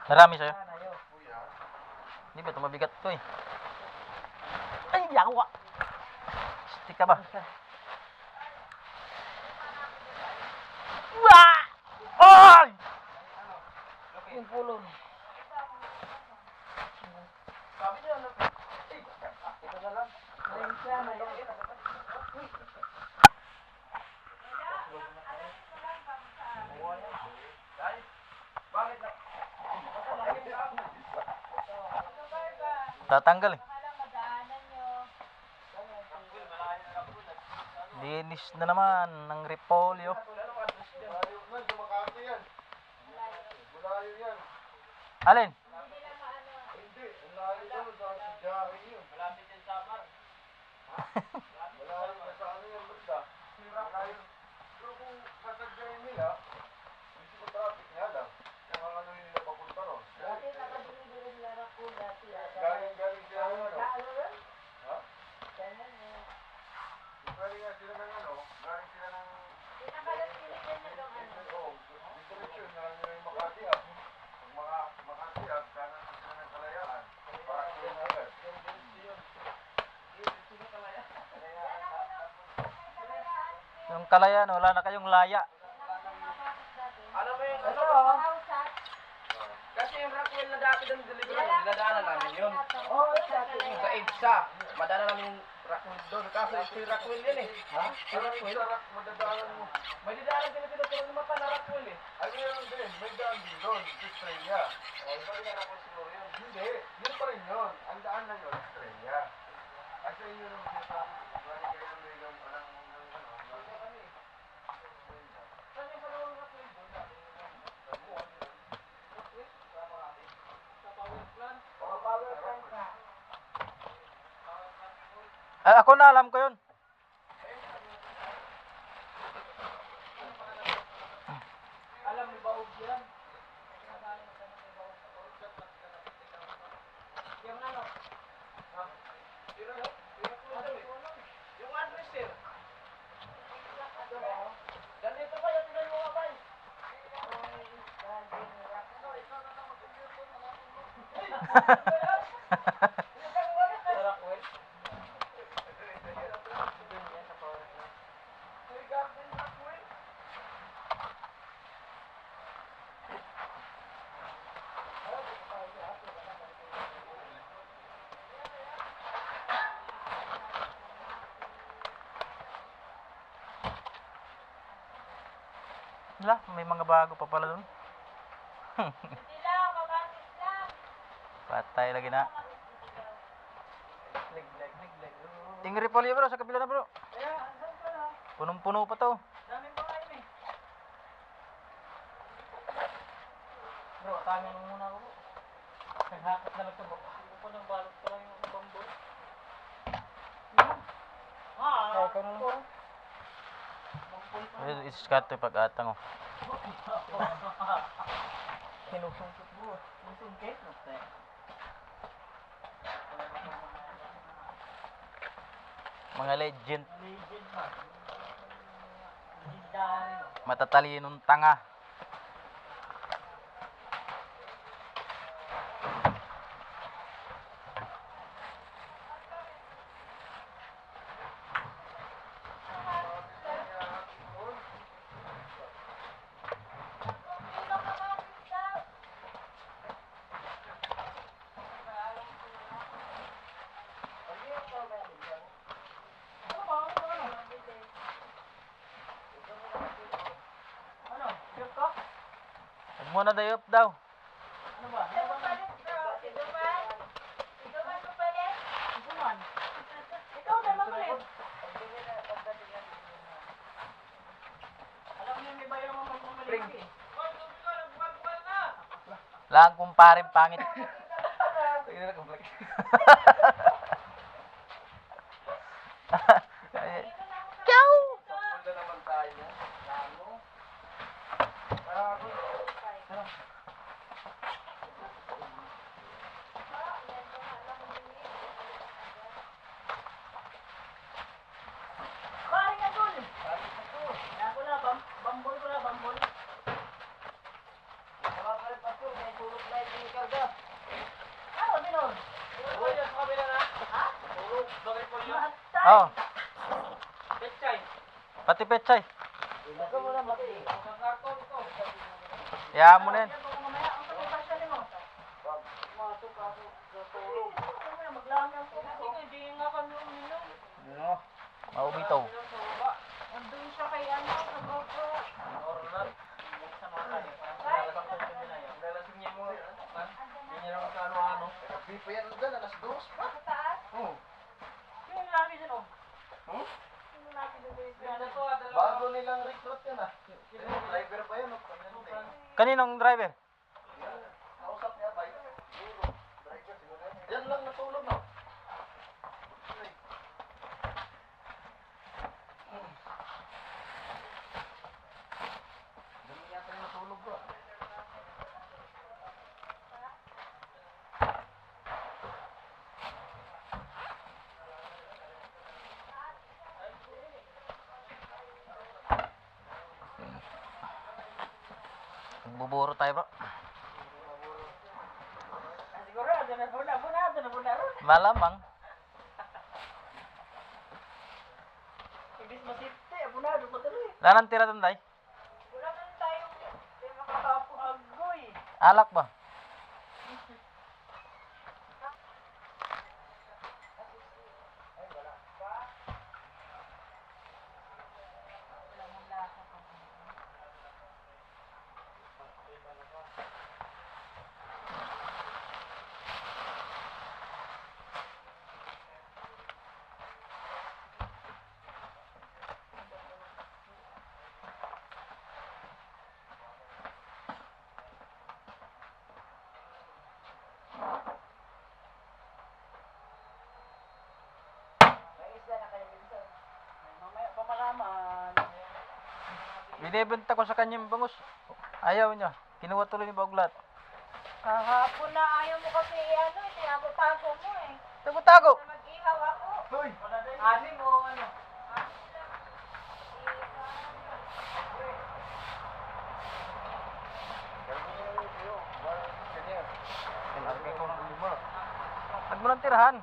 Narami sa'yo? Hindi ba ito mabigat to eh? Ay, yawa! Stick ka ba? Wah! Ay! Yung pulon. Sabi niya, ito na lang. Ayun siya, Bakit na? Tatanggal eh. Linis na naman ng repolyo. Alin? Hindi, layo daw sa Jari yun. Malapit yung Samar. Malayo na sa ano yung banda. Malayo. Pero kung kasagdayin nila, hindi ko traffic nga lang. Kung ano yung nila papunta ron. Galing sila ng ano. Ha? Galing nga sila ng ano. Galing sila ng... Oo, diretso na lang yung Makati up. Pag Makati up, kanan sila ng Kalayaan. Para sila na agad. Yung Kalayaan, wala na kayong laya. Alam mo yung ano? Kasi yung Rockwell na dati doon delivery, dinadaanan namin yun. Oo, Sa EDSA, madala namin yung Rockwell doon. Kaso ito yung Rockwell yun eh. Ha? Si Rockwell? Madadaanan mo. May didaanan din ito pero mata na Rockwell eh. Ay, yun din. May daan din doon. Estrella. O, iba rin na Rockwell siguro yun. Hindi. Yun pa rin yun. Ang daan lang yun, Estrella. Kasi yun ang sinasabi. Bali kayo ng may ng ano. Ako na, alam ko yun. Alam mo ba yan? Yung ano? Yung address sir. Ganito ba yung tinan mo ka ba? Wala, may mga bago pa pala doon. Patay lagi na. Ting repolyo bro, sa kapila na bro. Punong-puno pa to. Daming pakain eh. Bro, tama mo muna ako. Naghakot na lang ito bro. Ako pa nang balot pa lang yung bambol. Kaya ka na lang. Iskat to pag-atang oh. Sinusungkit mo. Sinusungkit? Mga legend. Legend man. Legendary. Matatalinong tanga. Ano? Yung ka? Huwag mo na dayop daw. Ano ba? Ano ba? Iguman. Ikaw na makulit. Alam niyo may bayo naman magmamalit eh. Lang kumparing pangit. Sige na kumplek. Ciao! Punta naman tayo. Lalo. Paring na dun. Ako na, bambol ko na, bambol. Wala pa rin pastor, may tulog na yung karga. Ano, binon? Uy, yan sa kabila na. Ha? Tulog. Bakit po yun? Matay. Oh, Pechay. pati pechay. Ikaw mo na mati. Ang karton ito. Hayaan mo na yan. Mamaya, ang pagkakasya ni mo. Masok ako sa tulog. Maglami ako. Hindi nga kami uminom. Ano? Maubitaw. Andun siya kay ano, sa GoPro. Orlan. Sa mga kanya. Parang lalasing niya mo. Hindi niya naman kaano-ano. Gabi pa yan doon. Alas 2 pa. Sa taas. Oo. Sino lagi dyan, oh? Hmm? Sino lagi dyan, oh? Ano to? Bago nilang recruit yan ah. Driver ba yan? Kaninong driver? Kausap niya ba? Driver siguro. Yan lang natulog no? Dami yata yung natulog ko. Buburo tayo bro. Siguro, dyan na buna ron. Malamang. Ibis masipte, abunado pa tuloy. Lanang tira doon tay. Wala man tayong makakapuagoy. Alak ba? May isda na kayo dito. Mamaya pa malaman. Binibenta ko sa kanyang bangus. Ayaw niya. Kinuha tuloy ni Baglat. Kahapon na ayaw mo kasi ano, tinago-tago mo eh. Tago-tago. Na mag-ihaw ako. Hoy! Ani mo, ano? Huwag mo nang tirahan.